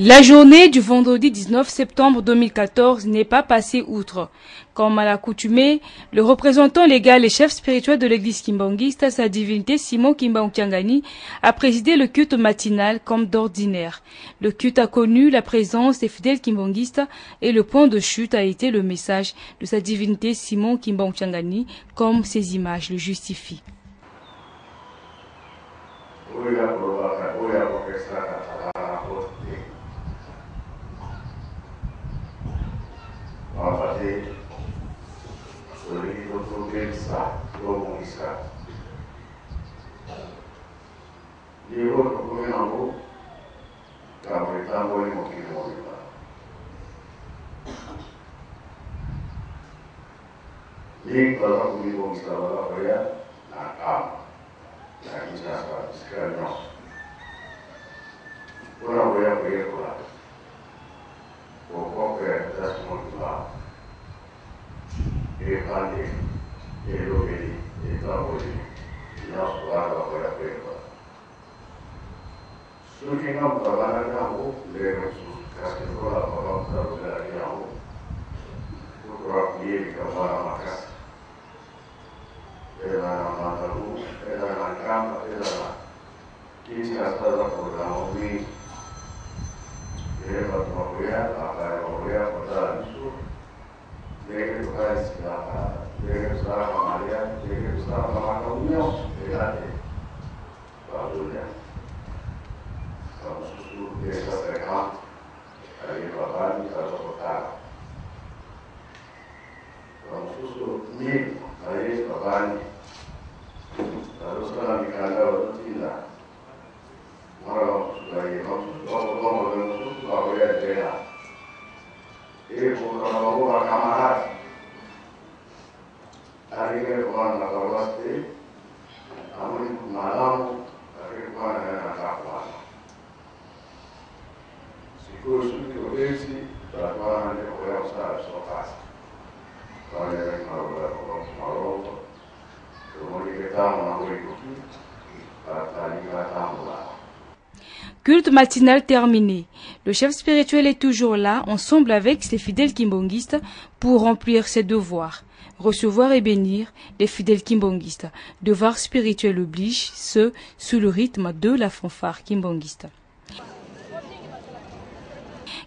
La journée du vendredi 19 septembre 2014 n'est pas passée outre. Comme à l'accoutumée, le représentant légal et chef spirituel de l'église kimbangiste, sa divinité Simon Kimbangu-Tiangani, a présidé le culte matinal comme d'ordinaire. Le culte a connu la présence des fidèles kimbanguistes et le point de chute a été le message de sa divinité Simon Kimbangu-Tiangani, comme ces images le justifient. Culte matinal terminé. Le chef spirituel est toujours là, ensemble avec ses fidèles kimbonguistes, pour remplir ses devoirs. Recevoir et bénir les fidèles kimbonguistes. Devoir spirituel oblige, ce sous le rythme de la fanfare kimbonguiste.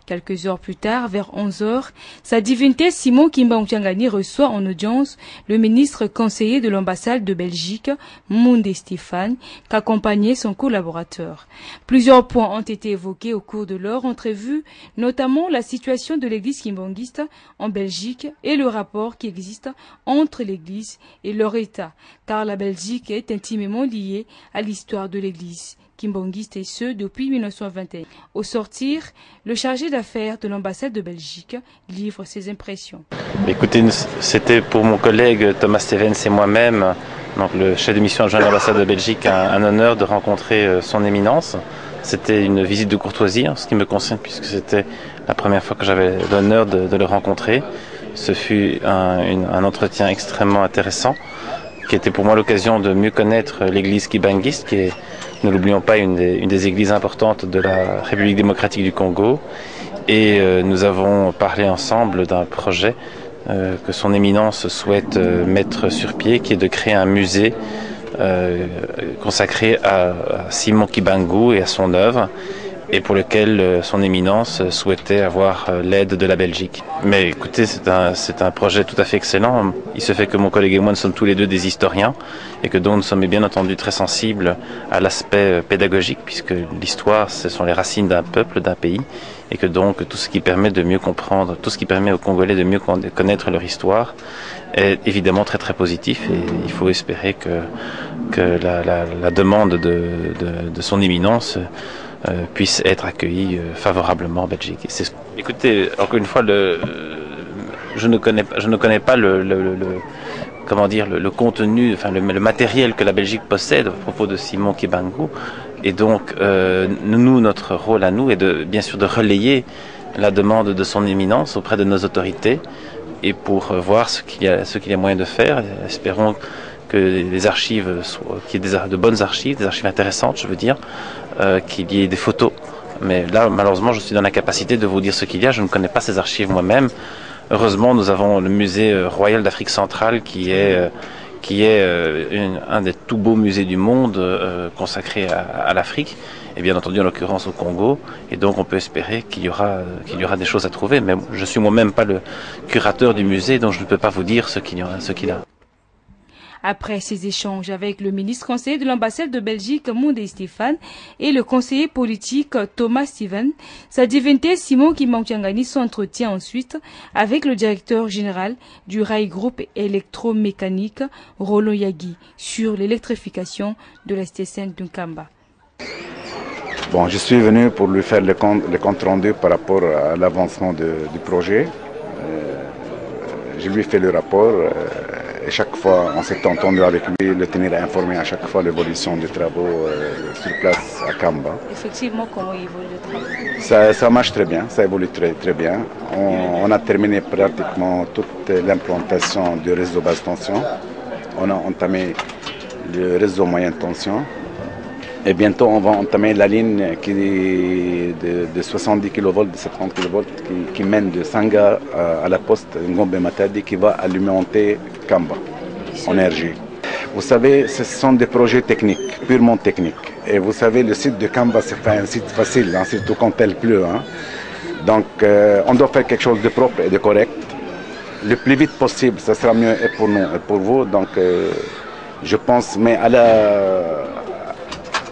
Quelques heures plus tard, vers 11 heures, sa divinité Simon Kimbangu-Tiangani reçoit en audience le ministre conseiller de l'ambassade de Belgique, Moundé Stéphane, qu'accompagnait son collaborateur. Plusieurs points ont été évoqués au cours de leur entrevue, notamment la situation de l'église kimbanguiste en Belgique et le rapport qui existe entre l'église et leur État, car la Belgique est intimement liée à l'histoire de l'église kimbangiste et ce depuis 1921. Au sortir, le chargé d'affaires de l'ambassade de Belgique livre ses impressions. Écoutez, c'était pour mon collègue Thomas Stevens et moi-même, donc le chef de mission adjoint de l'ambassade de Belgique, un honneur de rencontrer son éminence. C'était une visite de courtoisie, en ce qui me concerne, puisque c'était la première fois que j'avais l'honneur de le rencontrer. Ce fut un entretien extrêmement intéressant, qui était pour moi l'occasion de mieux connaître l'église kimbangiste, qui est, ne l'oublions pas, une des églises importantes de la République démocratique du Congo. Et nous avons parlé ensemble d'un projet que son éminence souhaite mettre sur pied, qui est de créer un musée consacré à Simon Kimbangu et à son œuvre, et pour lequel son éminence souhaitait avoir l'aide de la Belgique. Mais écoutez, c'est un projet tout à fait excellent. Il se fait que mon collègue et moi, nous sommes tous les deux des historiens, et que donc nous sommes bien entendu très sensibles à l'aspect pédagogique, puisque l'histoire, ce sont les racines d'un peuple, d'un pays, et que donc tout ce qui permet de mieux comprendre, tout ce qui permet aux Congolais de mieux connaître leur histoire est évidemment très très positif, et il faut espérer que la demande de son éminence puisse être accueilli favorablement en Belgique. Écoutez, encore une fois, je ne connais pas le contenu, enfin le matériel que la Belgique possède à propos de Simon Kimbangu, et donc notre rôle à nous est bien sûr de relayer la demande de son éminence auprès de nos autorités, et pour voir ce qu'il y a moyen de faire. Espérons que les archives qu'il y ait de bonnes archives, des archives intéressantes, je veux dire, qu'il y ait des photos Mais là, malheureusement, je suis dans l'incapacité de vous dire ce qu'il y a. Je ne connais pas ces archives moi-même. Heureusement, nous avons le musée royal d'Afrique centrale qui est un des tout beaux musées du monde consacré à l'Afrique, et bien entendu en l'occurrence au Congo, et donc on peut espérer qu'il y aura des choses à trouver, mais je suis moi-même pas le curateur du musée, donc je ne peux pas vous dire ce qu'il y a. Après ces échanges avec le ministre conseiller de l'ambassade de Belgique, Moundé Stéphane, et le conseiller politique Thomas Steven, sa divinité Simon Kimbangu s'entretient ensuite avec le directeur général du Rail Group électromécanique, Roland Yagi, sur l'électrification de la station d'Nkamba. Bon, je suis venu pour lui faire le compte rendu par rapport à l'avancement du projet. Je lui ai fait le rapport. Et chaque fois, on s'est entendu avec lui, le tenir informé à chaque fois l'évolution des travaux sur place à Kamba. Effectivement, comment évolue le travail? Ça marche très bien, ça évolue très bien. On a terminé pratiquement toute l'implantation du réseau basse tension. On a entamé le réseau moyenne tension. Et bientôt, on va entamer la ligne qui est de 70 kV, de 70 kV, qui mène de Sanga à la poste Ngombe Matadi, qui va alimenter Kamba en énergie. Vous savez, ce sont des projets techniques, purement techniques. Et vous savez, le site de Kamba, c'est pas un site facile, hein, surtout quand il pleut. Hein. Donc, on doit faire quelque chose de propre et de correct. Le plus vite possible, ça sera mieux et pour nous et pour vous. Donc, je pense, mais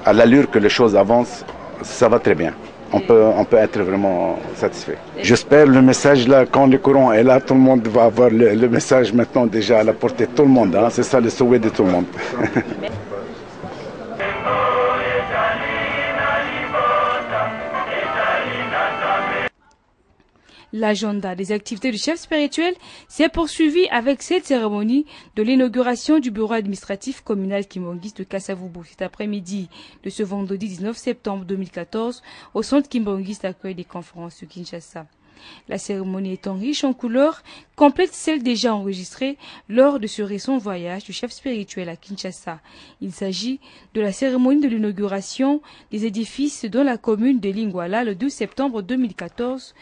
à l'allure que les choses avancent, ça va très bien. On peut être vraiment satisfait. J'espère le message là, quand le courant est là, tout le monde va avoir le message maintenant déjà à la portée de tout le monde. Hein. C'est ça le souhait de tout le monde. L'agenda des activités du chef spirituel s'est poursuivi avec cette cérémonie de l'inauguration du bureau administratif communal Kimbangis de Kasavubu cet après-midi de ce vendredi 19 septembre 2014 au centre Kimbangis d'accueil des conférences de Kinshasa. La cérémonie étant riche en couleurs, complète celle déjà enregistrée lors de ce récent voyage du chef spirituel à Kinshasa. Il s'agit de la cérémonie de l'inauguration des édifices dans la commune de Lingwala le 12 septembre 2014,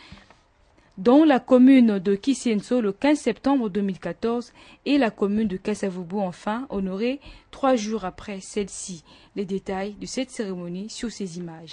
dans la commune de Kisienso le 15 septembre 2014 et la commune de Kasavubu enfin honorée 3 jours après celle-ci. Les détails de cette cérémonie sur ces images.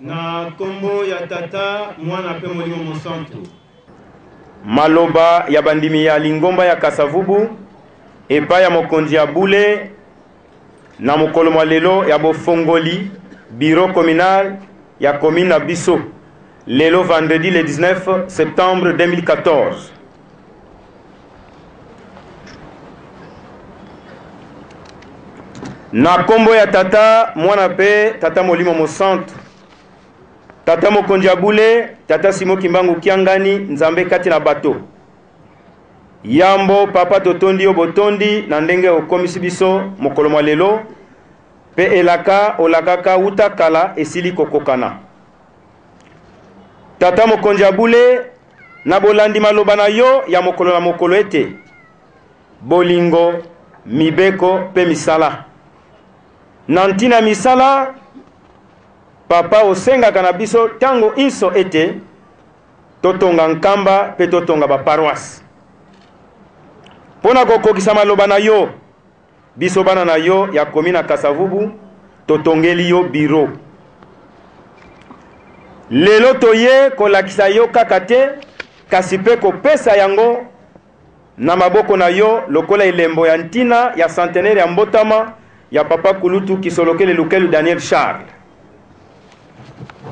Na kombo ya tata mwana pe molimo mosantu maloba ya bandimi ya lingomba ya Kasavubu epa ya mokonzi ya bule na mokolo mwa lelo ya bofongoli bureau communal ya commune na biso lelo vendredi le 19 septembre 2014. Na kombo ya tata mwana pe tata molimo mosantu tata mokonzi ya bule tata Simo Kimbangu Kiangani nzambe kati na bato yambo papa totondi yo botondi na ndenge okomisi biso mokolo mwa lelo pe elaka olakaka uta kala esili kokokana. Tata mokonzi ya bule na bolandi maloba na yo ya mokolo na mokolo ete bolingo mibeko pe misala nantina misala papa osengaka na biso tango inso ete totonga nkamba pe totonga ba paroisse pona kokokisa maloba na yo biso bana na yo ya commune na Kasavubu totongeli yo bureau lelo toye kolakisa yo kaka te kasi pe kopesa yango na maboko na yo lokola elembo ya ntina ya centenaire ya mbotama ya papa Kulutu Kisolokele Lukelu Daniel Charles.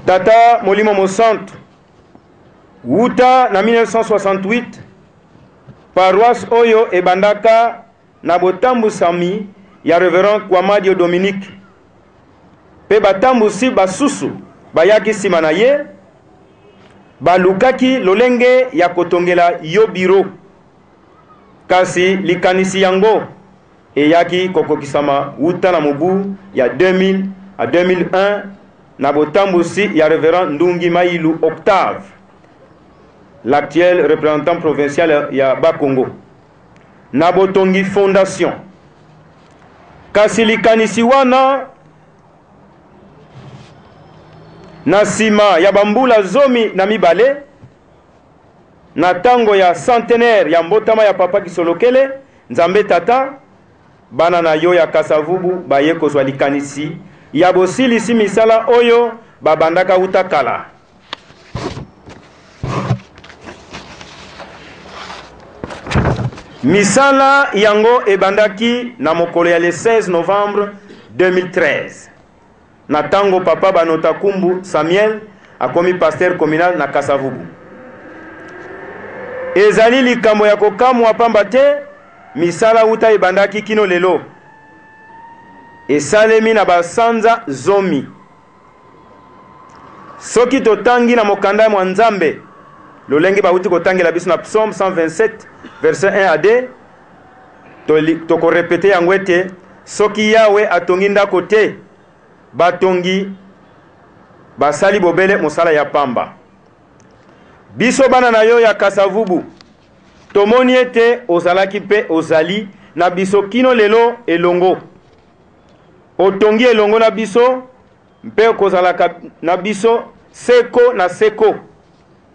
Tata Molimo Mosantu wuta na 1968 paroisse oyo ebandaka na botambusami ya Reverend Kwamadio Dominique pe batambusi basusu bayaki nsima na ye balukaki lolenge ya kotongela yo biro kasi likanisi yango eyaki kokokisama wuta na mobu ya 2000 à 2001 na botambusi ya Reverend Ndungi Mailu Octave, l'actuel représentant provincial ya Bakongo. Na botongi fondation kasi likanisi wana na sima ya bambula zomi na mibale na tango ya centenaire ya mbotama ya papa Kisolokele Nzambe Tata bana na yo ya Kasavubu baye kozwa likanisi ya bosilisi misala oyo babandaka utakala. Misala yango ebandaki na mokolo ya le 16 novembre 2013 na tango papa Banota Kumbu Samuel akomi pasteur communal na Kasavubu. Ezali likambo ya kokamwa pamba te misala uta ebandaki kino lelo esalemi na basanza zomi. Soki totangi na mokanda mwa Nzambe lolenge bauti kotangela biso na Psaume 127 verset 1 à 2 toko répéter yango ete soki Yawe atongi ndako te batongi basali bobele mosala ya pamba. Biso bana na yo ya Kasavubu tomoni ete ozalaki pe ozali na biso kino lelo elongo. Otongi elongo na biso mpe kozalaka na biso seko na seko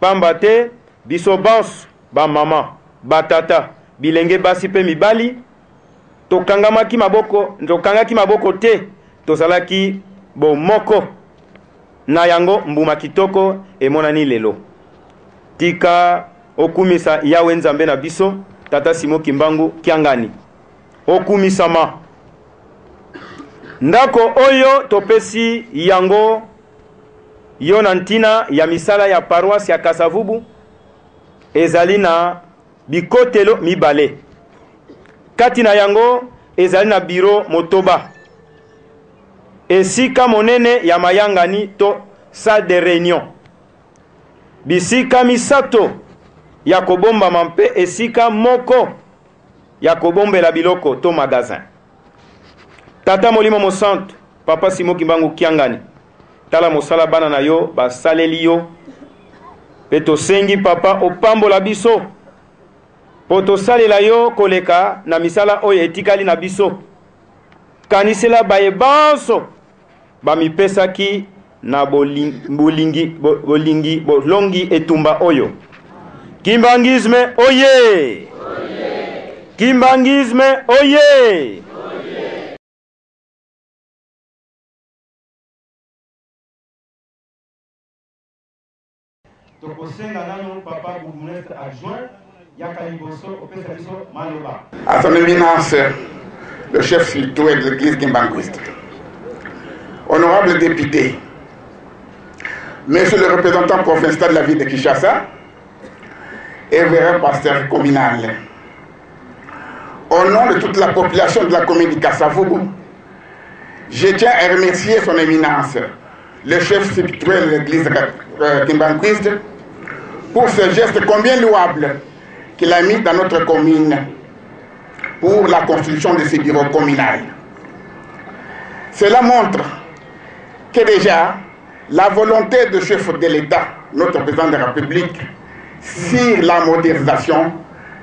pamba te biso banso ba mama batata bilenge basi pe mibali tokangaki maboko te tozalaki bomoko na yango mbuma kitoko emonani lelo. Tika okumisa Yawe Nzambe na biso Tata Simo Kimbangu Kiangani okumisama ndako oyo topesi yango yo na ntina ya misala ya paroisse ya Kasavubu ezali na bikotelo mibale. Kati na yango ezali na biro motoba esika monene ya mayangani to salle de réunion, bisika misato ya kobomba mampe esika moko ya kobombela biloko to magasin. Tata Molimo Mosantu papa Simo Kimbangu Kiangani tala mosala bana na yo basaleli yo pe tosengi papa opambola biso po tosalela yo koleka na misala oyo etikali na biso kanisela bayebanso bamipesaki na bolongi etumba oyo. Kimbangisme oye! Kimbangisme oye! À son éminence, le chef spirituel de l'église Kimbanguiste, honorable député, monsieur le représentant provincial de la ville de Kinshasa et révérend pasteur communal, au nom de toute la population de la commune de Kasavubu, je tiens à remercier son éminence, le chef spirituel de l'église Kimbanguiste, pour ce geste combien louable qu'il a mis dans notre commune pour la construction de ce bureau communal. Cela montre que déjà la volonté du chef de l'État, notre président de la République, sur la modernisation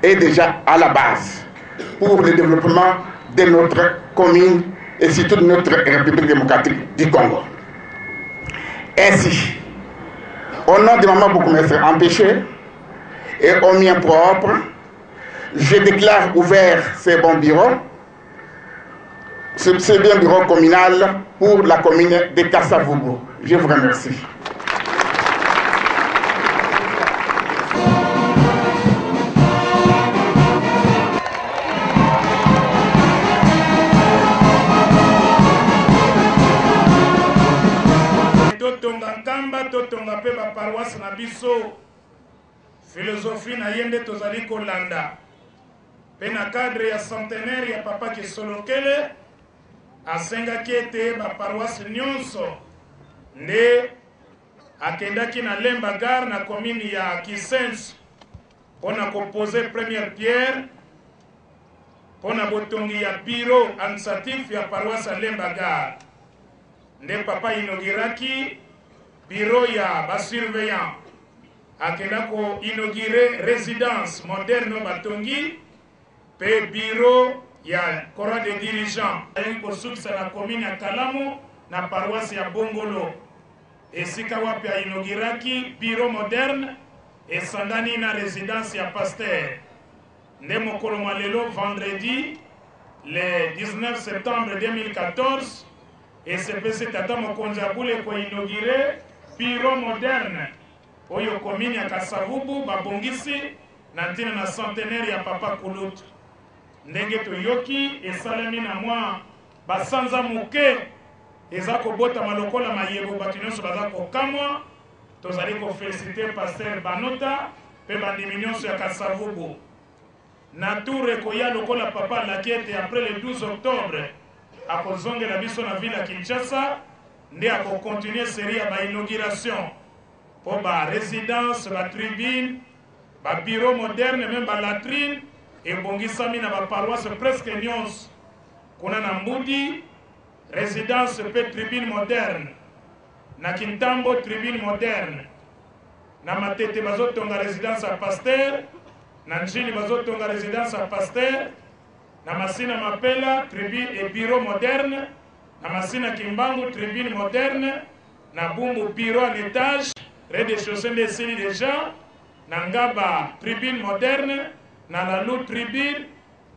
est déjà à la base pour le développement de notre commune et surtout de notre République démocratique du Congo. Ainsi, au nom de Maman Boukoumestre empêché et au mien propre, je déclare ouvert ces bons bureaux, ce bien bureau communal pour la commune de Kasavubu. Je vous remercie. totonga pe ba paroisse na biso philosophie na yende tozali kolanda pe na cadre ya centenaire ya papa Kisolokele asengaki ete ba paroisse nyonso nde akendaki na Lemba Gare na commune ya Kisenso pona kopose première pierre pona botongi ya bureau administratif ya paroisse ya Lemba Gare nde papa inauguraki bureau ya basurveillant akenda ko inaugure résidence moderne batongi pe bureau ya corps de dirigeants ayi kosukisa na commune ya Kalamu na paroisse ya Bongolo esika wapi inauguraki bureau moderne esangani na résidence ya pasteur nde mokolo mwa lelo vendredi le 19 septembre 2014 esepesi tata mokonzi abule ko inaugure bureau moderne oyo commune ya Kasavubu babongisi na ntina na centenaire ya papa Kulutu ndenge toyoki esalemi na mwa basanza muke eza kobotama lokola mayebo bato nyonso baza kokamwa tozali kofelicite paster Banota pe bandimi nyonso ya Kasavubu na tour ekoya lokola papa alaki ete après le 12 octobre akozongela biso na ville ya Kinshasa nde akokontinue série ya bainauguration po barésidence batribune babureau moderne même balatrine ebongisami na baparoisse presque nyonso kuna na Mbudi résidence pe tribune moderne na Kintambo tribune moderne na Matete bazotonga résidence ya pasteur na Njili bazotonga résidence ya pasteur na Masina Mapela tribune et bureau moderne na Masina Kimbangu tribune moderne na Bumbu bureau en étage rez-de-chaussée de Sili déjà na Ngaba tribune moderne na Lalu tribune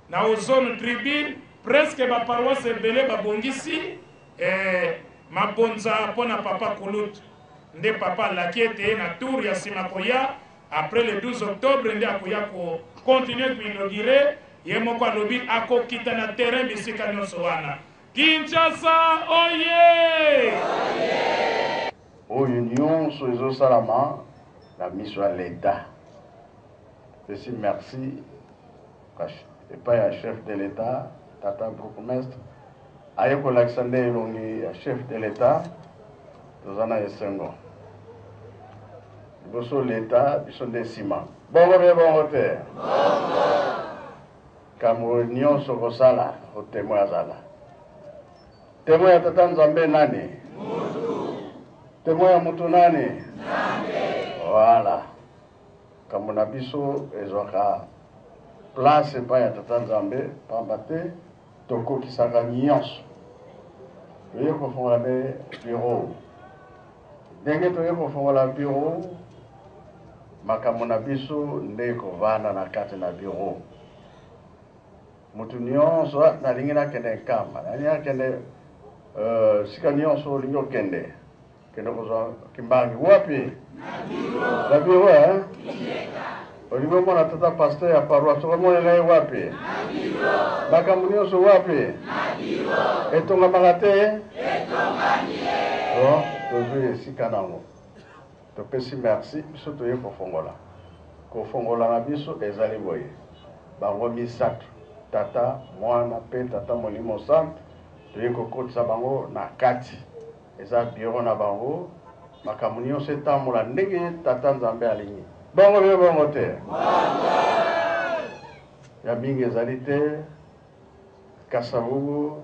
na Ozone tribune presque ba paroisse ebele babongisi mabonza pona papa Kulutu nde papa alaki ete na tour ya nsima koya après le 12 octobre nde akoya ko continuer kuinaugure ye moko alobi akokita na terrain bisika nyonso wana Kinshasa oye oyo nyonso ezosalama na miso ya l'État. Pesi merci epai ya chef de l'État tata bourgmestre aye kolakisa nde elongi ya chef de l'État toza na esengo liboso l'État biso nde nsima bongo mpe bongo te kambo nyonso kosala otemoin azala temoin ya tata Nzambe nani temoin ya mutu nani voilà kambo na biso ezwaka place epai ya tata Nzambe pamba te tokokisaka nyonso toye kofongola nde bureau ndenge toye kofongola bureau makambo na biso nde kovanda na kati na bureau mutu nyonso nalingi nakende nkamba nalingi nakende sika nyonso olingi okende kende kozwa kimbangi wapi na bureau olingi omona tata pasteur ya paroisse okomonela ye wapi makambo nyonso wapi etongamaka te tozwi esika nango topesi merci biso toye kofongola na biso ezali boye bango misato tata mwana pe tata molimo santo toye kokotisa bango na kati eza bureau na bango makambo nyonso etambola ndenge tata Nzambe alingi bongo mpe bongo te ya mingi ezali te Kasavubu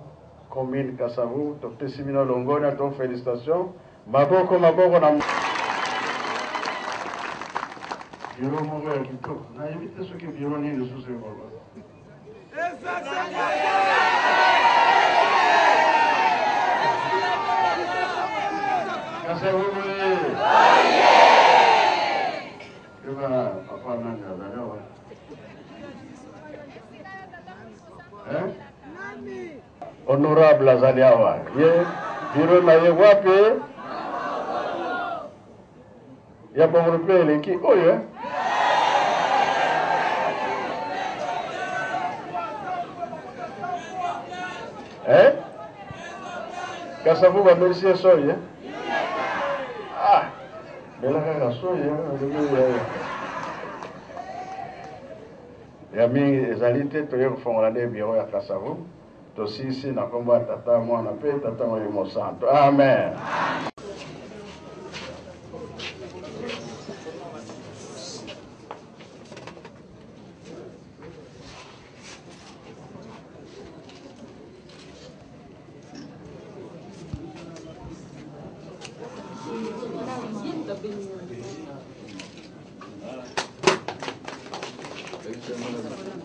commune Kasavubu topesi bino longoni to félicitation maboko na bureau moko ya kitoko nayebi te soki bureau nini lisusu ekolo Kasavubu eba papa nani azali awa honorable azali awa ye bureau na ye wapi ya Bongolo mpe eleki oyo Kasavubu bamercie soye belaka soya ya mingi ezali te toye kofongola nde biro ya Kasavu tosisi na kombo ya tata mwana mpe tata molimo santo amen.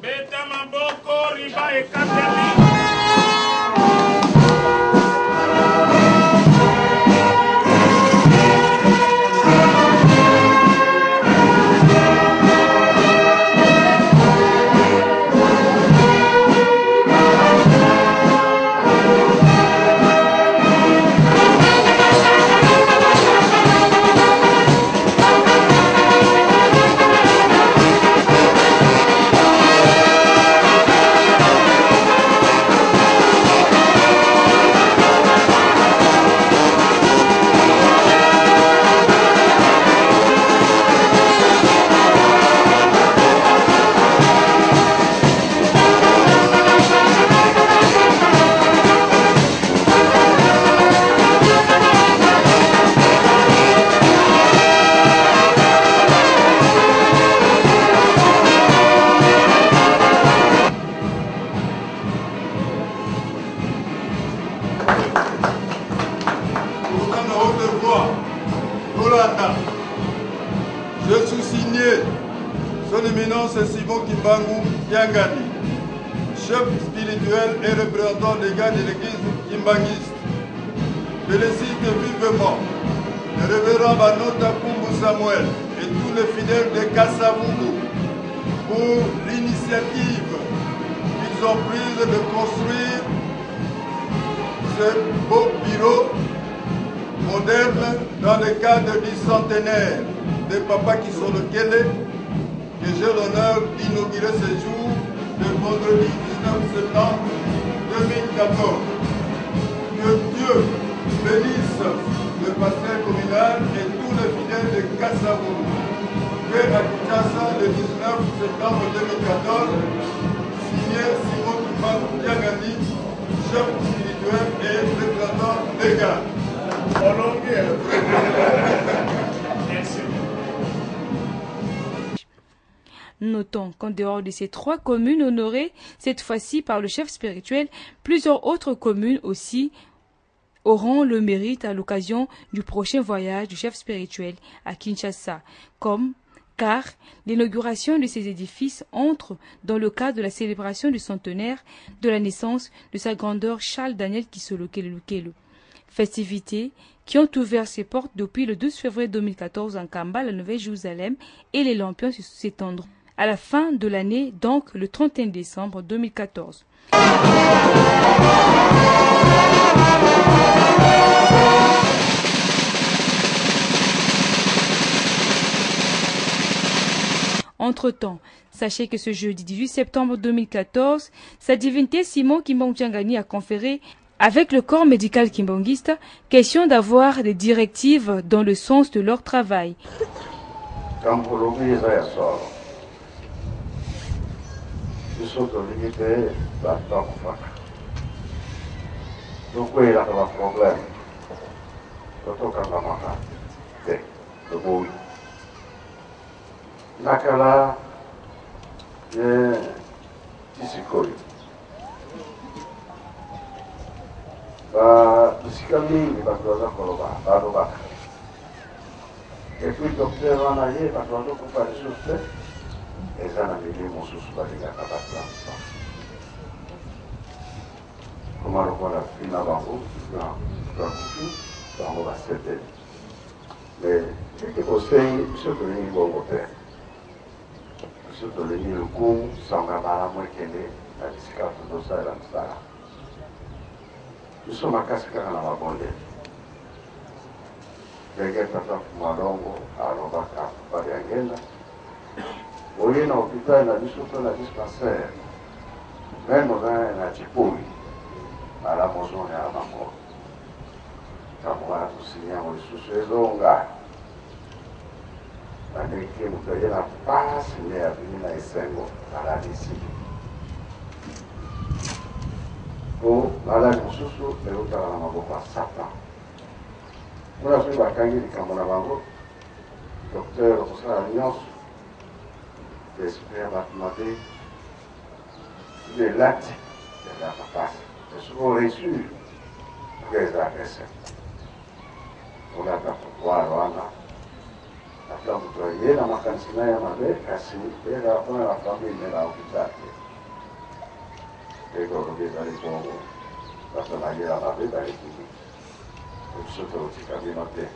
Beta maboko riba ekateli. Je suis signé Son Éminence Simon Kimbangu Kiangani, chef spirituel et représentant légal de l'église kimbanguiste. Félicite vivement le révérend Banota Kumbu Samuel et tous les fidèles de Kasavubu pour l'initiative qu'ils ont prise de construire ce beau bureau moderne dans le cadre du centenaire de Papa Kisolokele, que j'ai l'honneur d'inaugurer ce jour, le vendredi 19 septembre 2014. Que Dieu bénisse le pasteur communal et tous les fidèles de Kasavubu. Que à Kinshasa, le 19 septembre 2014, signé Simon Kimbangu Kiangani, chef spirituel et représentant légal. Notons qu'en dehors de ces 3 communes honorées, cette fois-ci par le chef spirituel, plusieurs autres communes aussi auront le mérite à l'occasion du prochain voyage du chef spirituel à Kinshasa, car l'inauguration de ces édifices entre dans le cadre de la célébration du centenaire de la naissance de sa grandeur Charles Daniel Kisolokele. Festivités qui ont ouvert ses portes depuis le 12 février 2014 en Kamba, la Nouvelle-Jérusalem, et les lampions s'étendront à la fin de l'année, donc le 31 décembre 2014. Entre-temps, sachez que ce jeudi 18 septembre 2014, sa divinité Simon Kimbangu Kiangani a conféré avec le corps médical kimbanguiste, question d'avoir des directives dans le sens de leur travail. bisika mingi bato baza koloba balobaka epuis docteur wana ye bato bazokufa lisusu te eza na milimo mosusu balingaka bato ya mosantu koma lokola fina bango bakufi bango baseteli mais eke kosengi biso tolingi bongo te biso tolingi lokumu sanga malamu ekende na bisika tozosalela mosala biso makasi kaka na mabonde ndenge tata malongo alobaka bali ya ngenda oye na hôpital na biso to na dispensaire meme oza na Chipoi malamu ozone ya bango ntango wana tosinya yango lisusu ezonga bandeki mutoye na pasi ne ya bina isengo ala disi o ala kususu leuta na maboko sapa muna sui bakangi likambo na bango docteur kosala nyonso d'esprit mathématique les lattes de la papasse c'est souvent reçu les agresseurs on a pas pouvoir Rwanda afin de la makanisi naye mabe kasi ela kuna la famille de la hôpital et donc les allez bongo parce que la guerre a fait d'aller tout ce que tu as noté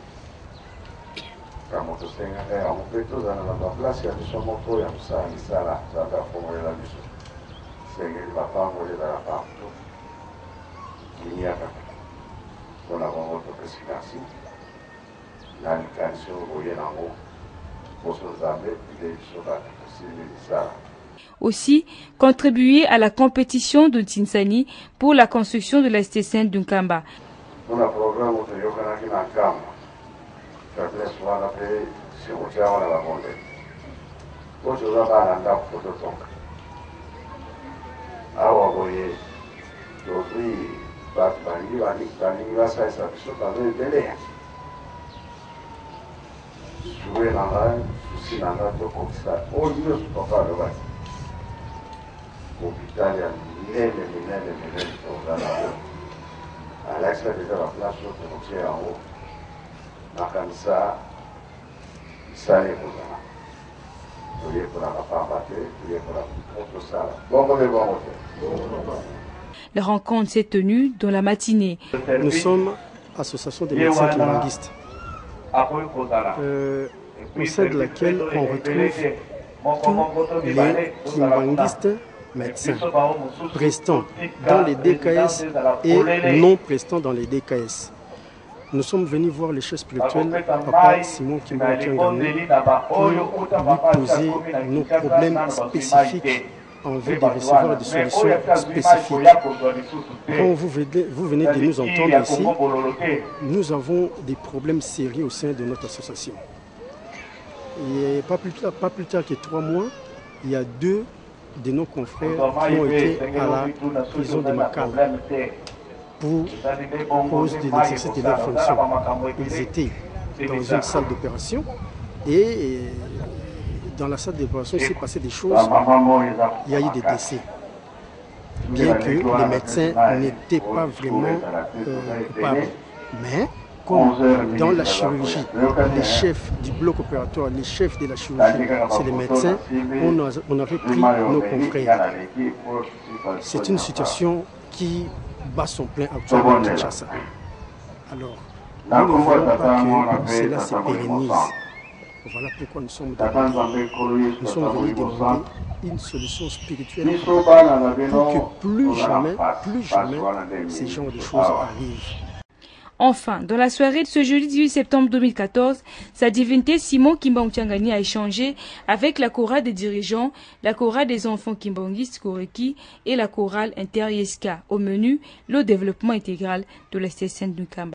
kama tusenga on peut tout dans la place ya biso moko ya misala za fongolela biso sengeli bapangolela la partout kiniaka on a vraiment tout présidence la likanso oye nango poso zambe de soba misala. Aussi, contribuer à la compétition de Tinsani pour la construction de la station d'Unkamba. On a programme de Yokanaki Nankamba. Faiblesse wana pe simutia wana bakonde. Ocho zaba ananda photo tonga. Awa boye dozui bat bangi basa isa biso bazo belea. Suwe nanga susi nanga toko kisa. Oyo papa lo basi. Hôpital ya minene tonga na ho. Alexa déjà la place pour tirer en haut. Makanisa sale kozala. Toye pour la papa toye pour la contre sala. Bon. La rencontre s'est tenue dans la matinée. Nous sommes association des médecins kimbanguistes, au sein de laquelle on retrouve tous les kimbanguistes médecins prestants dans les DKS et non prestants dans les DKS. Nous sommes venus voir le chef spirituel, Papa Simon Kimbangu, pour lui poser nos problèmes spécifiques en vue de recevoir des solutions spécifiques. Quand vous venez de nous entendre ici, nous avons des problèmes sérieux au sein de notre association. Et pas plus tard que 3 mois, il y a 2 de nos confrères qui ont été à la prison de Makala pour cause de l'exercice de leurs fonctions. Ils étaient dans une salle d'opération et dans la salle d'opération il s'est passé des choses, il y a eu des décès. Bien que les médecins n'étaient pas vraiment coupables. Mais comme dans la chirurgie, les chefs du bloc opératoire, les chefs de la chirurgie, c'est les médecins, on avait pris nos confrères. C'est une situation qui bat son plein actuellement à Kinshasa. Alors, nous ne voulons pas que cela se pérennise. Voilà pourquoi nous sommes venus demander une solution spirituelle pour que plus jamais ces genres de choses arrivent. Enfin, dans la soirée de ce jeudi 18 septembre 2014, sa divinité Simon Kimbangu a échangé avec la chorale des dirigeants, la chorale des enfants kimbanguistes Koreki et la chorale inter-Yeska. Au menu, le développement intégral de la station d'Unkamba.